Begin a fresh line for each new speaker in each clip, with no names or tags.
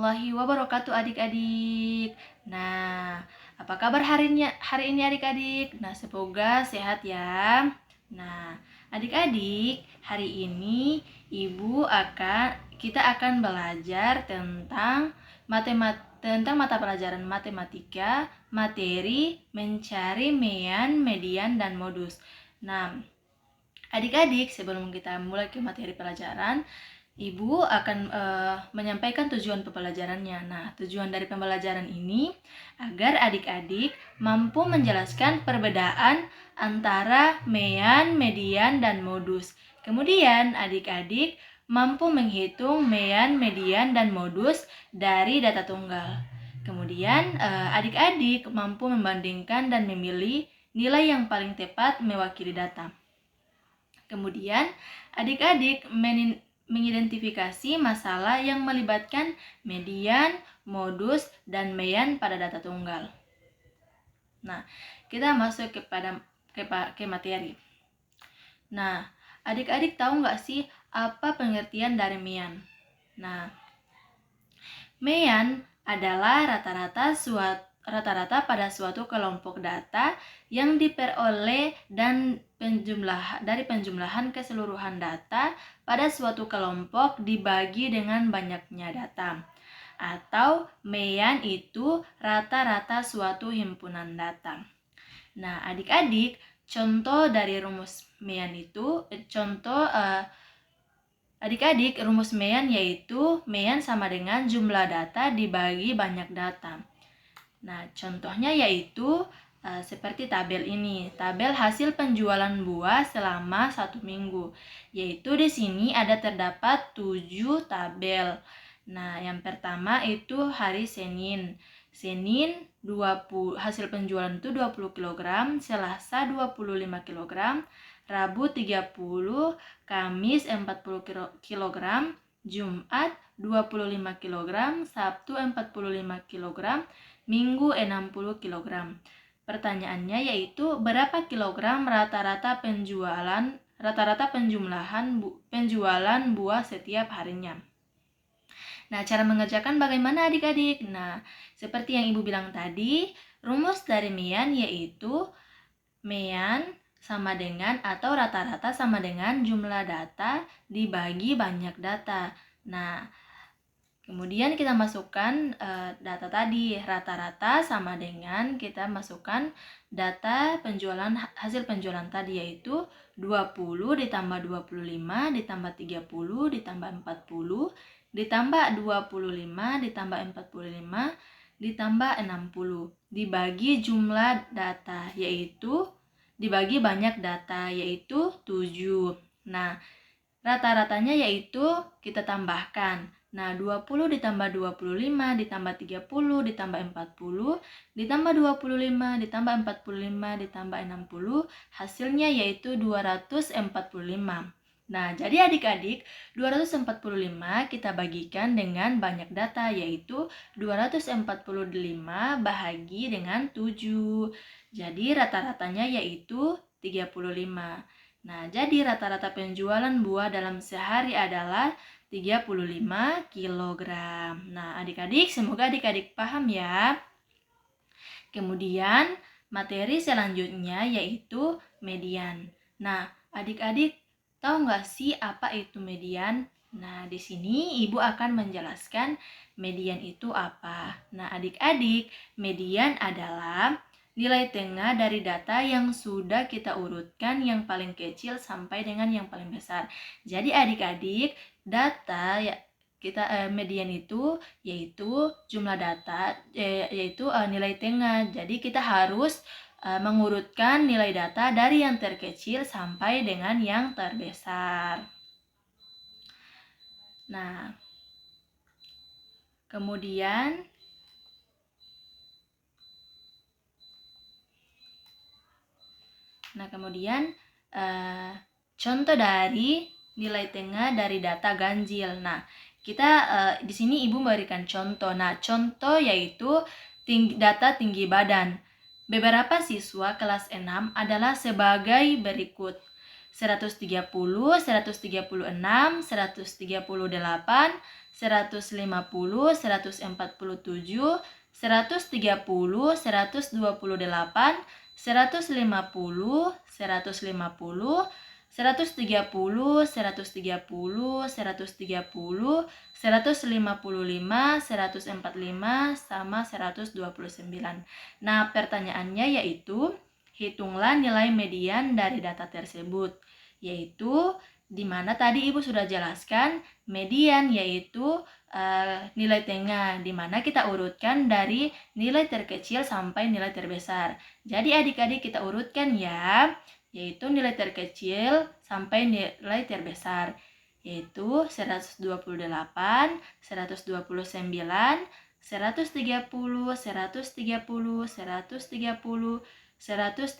warahmatullahi wabarakatuh adik-adik. Nah, apa kabar hari ini adik-adik? Nah, semoga sehat ya. Nah, adik-adik, hari ini kita akan belajar tentang mata pelajaran matematika, materi mencari mean, median, dan modus. Nah, adik-adik, sebelum kita mulai ke materi pelajaran, Ibu akan menyampaikan tujuan pembelajarannya. Nah, tujuan dari pembelajaran ini agar adik-adik mampu menjelaskan perbedaan antara mean, median, dan modus. Kemudian, adik-adik mampu menghitung mean, median, dan modus dari data tunggal. Kemudian, adik-adik mampu membandingkan dan memilih nilai yang paling tepat mewakili data. Kemudian, adik-adik mengidentifikasi masalah yang melibatkan median, modus, dan mean pada data tunggal. Nah, kita masuk ke materi. Nah, adik-adik tahu nggak sih apa pengertian dari mean? Nah, mean adalah rata-rata pada suatu kelompok data yang diperoleh dari penjumlahan keseluruhan data pada suatu kelompok dibagi dengan banyaknya data. Atau mean itu rata-rata suatu himpunan data. Nah, adik-adik, contoh dari rumus mean itu, adik-adik, rumus mean yaitu mean sama dengan jumlah data dibagi banyak data. Nah, contohnya yaitu seperti tabel ini, tabel hasil penjualan buah selama 1 minggu. Yaitu di sini terdapat 7 tabel. Nah, yang pertama itu hari Senin. Senin hasil penjualan itu 20 kg, Selasa 25 kg, Rabu 30, Kamis 40 kg, Jumat 25 kg, Sabtu 45 kg, Minggu 60 kg. Pertanyaannya yaitu berapa kilogram rata-rata penjualan buah setiap harinya. Nah, cara mengerjakan bagaimana adik-adik? Nah, seperti yang Ibu bilang tadi, rumus dari mean yaitu mean sama dengan atau rata-rata sama dengan jumlah data dibagi banyak data. Nah, kemudian kita masukkan data tadi, rata-rata sama dengan kita masukkan data hasil penjualan tadi yaitu 20 ditambah 25 ditambah 30 ditambah 40 ditambah 25 ditambah 45 ditambah 60 dibagi jumlah data yaitu dibagi banyak data yaitu 7. Nah, rata-ratanya yaitu kita tambahkan. Nah, 20 ditambah 25 ditambah 30 ditambah 40 ditambah 25 ditambah 45 ditambah 60 hasilnya yaitu 245. Nah, jadi adik-adik, 245 kita bagikan dengan banyak data yaitu 245 bahagi dengan 7. Jadi rata-ratanya yaitu 35. Nah, jadi rata-rata penjualan buah dalam sehari adalah 35 kg. Nah, adik-adik, semoga adik-adik paham ya. Kemudian, materi selanjutnya yaitu median. Nah, adik-adik tahu nggak sih apa itu median? Nah, di sini Ibu akan menjelaskan median itu apa. Nah, adik-adik, median adalah nilai tengah dari data yang sudah kita urutkan yang paling kecil sampai dengan yang paling besar. Jadi adik-adik, data median itu yaitu jumlah data yaitu nilai tengah. Jadi kita harus mengurutkan nilai data dari yang terkecil sampai dengan yang terbesar. Nah, kemudian contoh dari nilai tengah dari data ganjil. Nah, kita di sini Ibu memberikan contoh. Nah, contoh yaitu data tinggi badan. Beberapa siswa kelas 6 adalah sebagai berikut: 130, 136, 138, 150, 147, 130, 128, 150, 150, 130, 130, 130, 155, 145, sama 129. Nah, pertanyaannya yaitu, hitunglah nilai median dari data tersebut. Yaitu, di mana tadi Ibu sudah jelaskan, median yaitu nilai tengah, di mana kita urutkan dari nilai terkecil sampai nilai terbesar. Jadi adik-adik kita urutkan ya, yaitu nilai terkecil sampai nilai terbesar, yaitu 128, 129, 130, 130, 130, 130,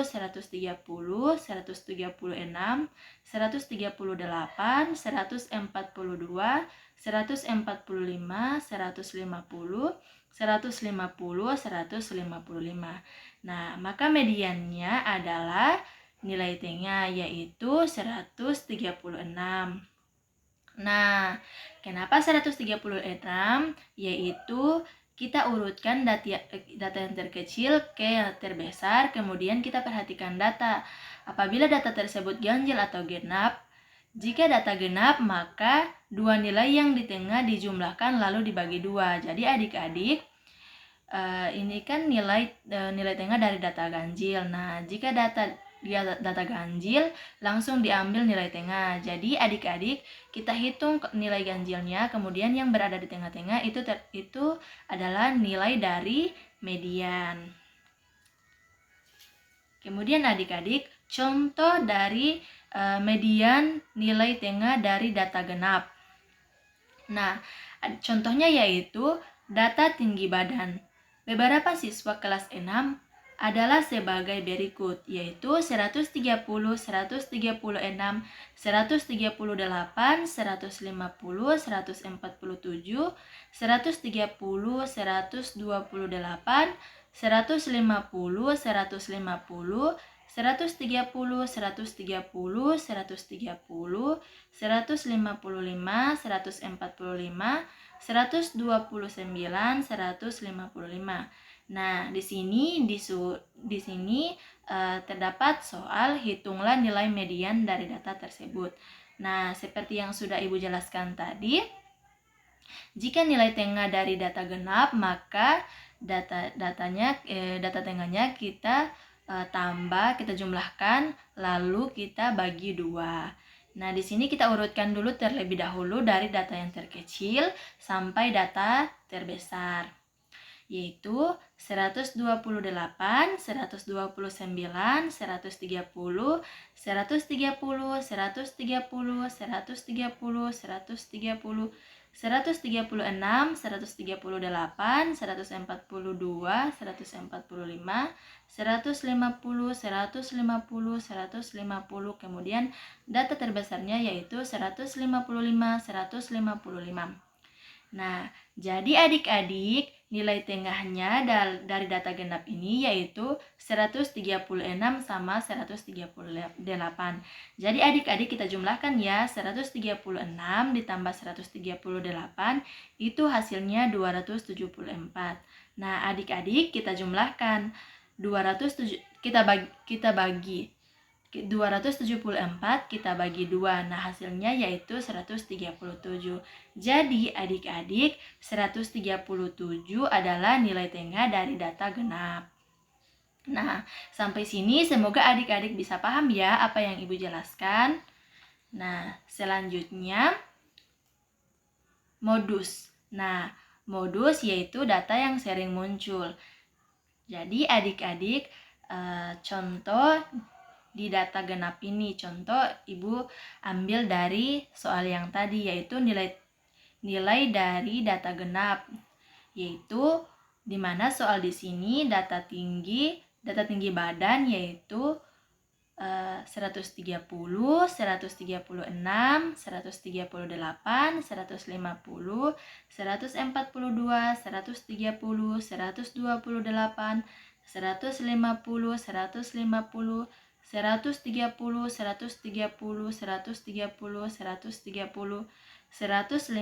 130, 136, 138, 142, 145, 150, 150, 155. Nah, maka mediannya adalah nilai tengah, yaitu 136. Nah, kenapa 136? Yaitu kita urutkan data yang terkecil ke yang terbesar, kemudian kita perhatikan data. Apabila data tersebut ganjil atau genap, jika data genap, maka dua nilai yang di tengah dijumlahkan lalu dibagi dua. Jadi adik-adik, ini kan nilai tengah dari data ganjil. Nah, jika data ganjil, langsung diambil nilai tengah. Jadi adik-adik, kita hitung nilai ganjilnya, kemudian yang berada di tengah-tengah itu adalah nilai dari median. Kemudian adik-adik, contoh dari median nilai tengah dari data genap. Nah, contohnya yaitu data tinggi badan. Beberapa siswa kelas 6 adalah sebagai berikut, yaitu 130, 136, 138, 150, 147, 130, 128, 150, 150, 150, 130, 130, 130, 155, 145, 129, 155. Nah, di sini terdapat soal hitunglah nilai median dari data tersebut. Nah, seperti yang sudah Ibu jelaskan tadi, jika nilai tengah dari data genap, maka data tengahnya kita kita jumlahkan, lalu kita bagi dua. Nah, di sini kita urutkan dulu terlebih dahulu dari data yang terkecil sampai data terbesar, yaitu 128, 129, 130, 130, 130, 130, 130, 130, 136, 138, 142, 145, 150, 150, kemudian data terbesarnya yaitu 155, 155. Nah, jadi adik-adik, nilai tengahnya dari data genap ini yaitu 136 sama 138. Jadi adik-adik kita jumlahkan ya, 136 ditambah 138 itu hasilnya 274. Nah, adik-adik kita jumlahkan 274 kita bagi 2. Nah, hasilnya yaitu 137. Jadi, adik-adik, 137 adalah nilai tengah dari data genap. Nah, sampai sini semoga adik-adik bisa paham ya apa yang Ibu jelaskan. Nah, selanjutnya modus. Nah, modus yaitu data yang sering muncul. Jadi, adik-adik, contoh di data genap ini, contoh Ibu ambil dari soal yang tadi, yaitu nilai dari data genap, yaitu di mana soal di sini data tinggi badan yaitu 130, 136, 138, 150, 142, 130, 128, 150, 150, 130, 130, 130, 130, 130, 130, 155,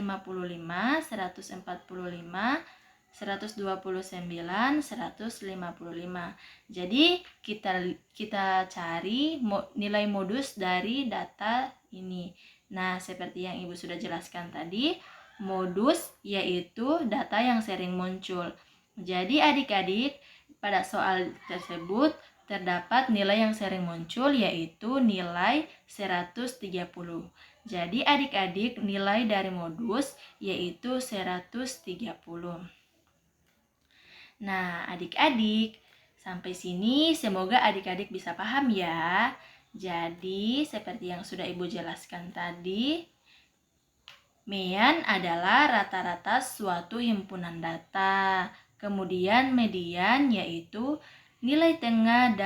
145, 129, 155. Jadi kita cari nilai modus dari data ini. Nah, seperti yang Ibu sudah jelaskan tadi, modus yaitu data yang sering muncul. Jadi adik-adik, pada soal tersebut terdapat nilai yang sering muncul yaitu nilai 130. Jadi adik-adik, nilai dari modus yaitu 130. Nah, adik-adik, sampai sini semoga adik-adik bisa paham ya. Jadi, seperti yang sudah Ibu jelaskan tadi, mean adalah rata-rata suatu himpunan data. Kemudian median yaitu nilai tengah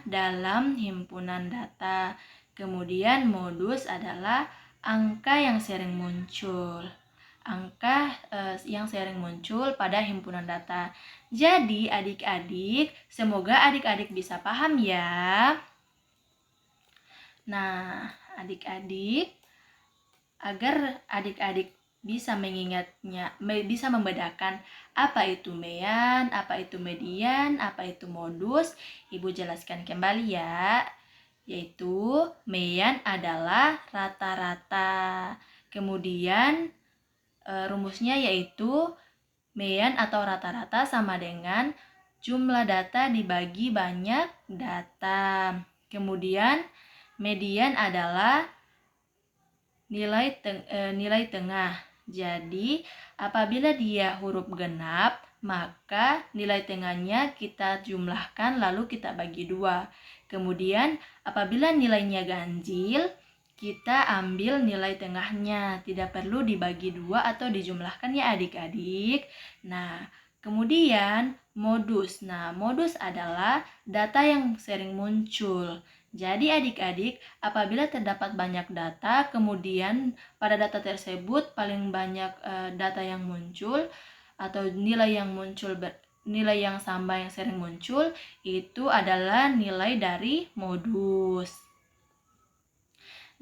dalam himpunan data. Kemudian modus adalah angka yang sering muncul. Angka yang sering muncul pada himpunan data. Jadi adik-adik, semoga adik-adik bisa paham ya. Nah, adik-adik, agar adik-adik bisa mengingatnya, bisa membedakan apa itu mean, apa itu median, apa itu modus, Ibu jelaskan kembali ya. Yaitu mean adalah rata-rata. Kemudian rumusnya yaitu mean atau rata-rata sama dengan jumlah data dibagi banyak data. Kemudian median adalah nilai tengah. Jadi apabila dia huruf genap, maka nilai tengahnya kita jumlahkan lalu kita bagi 2. Kemudian apabila nilainya ganjil, kita ambil nilai tengahnya, tidak perlu dibagi 2 atau dijumlahkan ya adik-adik. Nah, kemudian modus. Nah, modus adalah data yang sering muncul. Jadi adik-adik, apabila terdapat banyak data, kemudian pada data tersebut paling banyak data yang muncul atau nilai yang muncul nilai yang sama yang sering muncul, itu adalah nilai dari modus.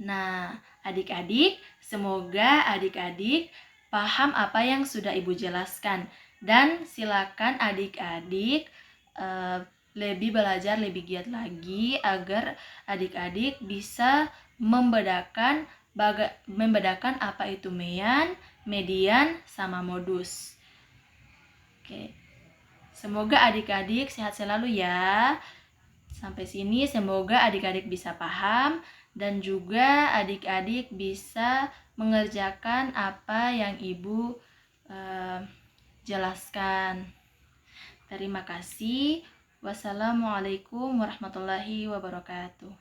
Nah, adik-adik, semoga adik-adik paham apa yang sudah Ibu jelaskan. Dan silakan adik-adik lebih belajar lebih giat lagi agar adik-adik bisa membedakan apa itu mean, median, sama modus. Oke. Semoga adik-adik sehat selalu ya. Sampai sini semoga adik-adik bisa paham dan juga adik-adik bisa mengerjakan apa yang Ibu jelaskan. Terima kasih. Wassalamualaikum warahmatullahi wabarakatuh.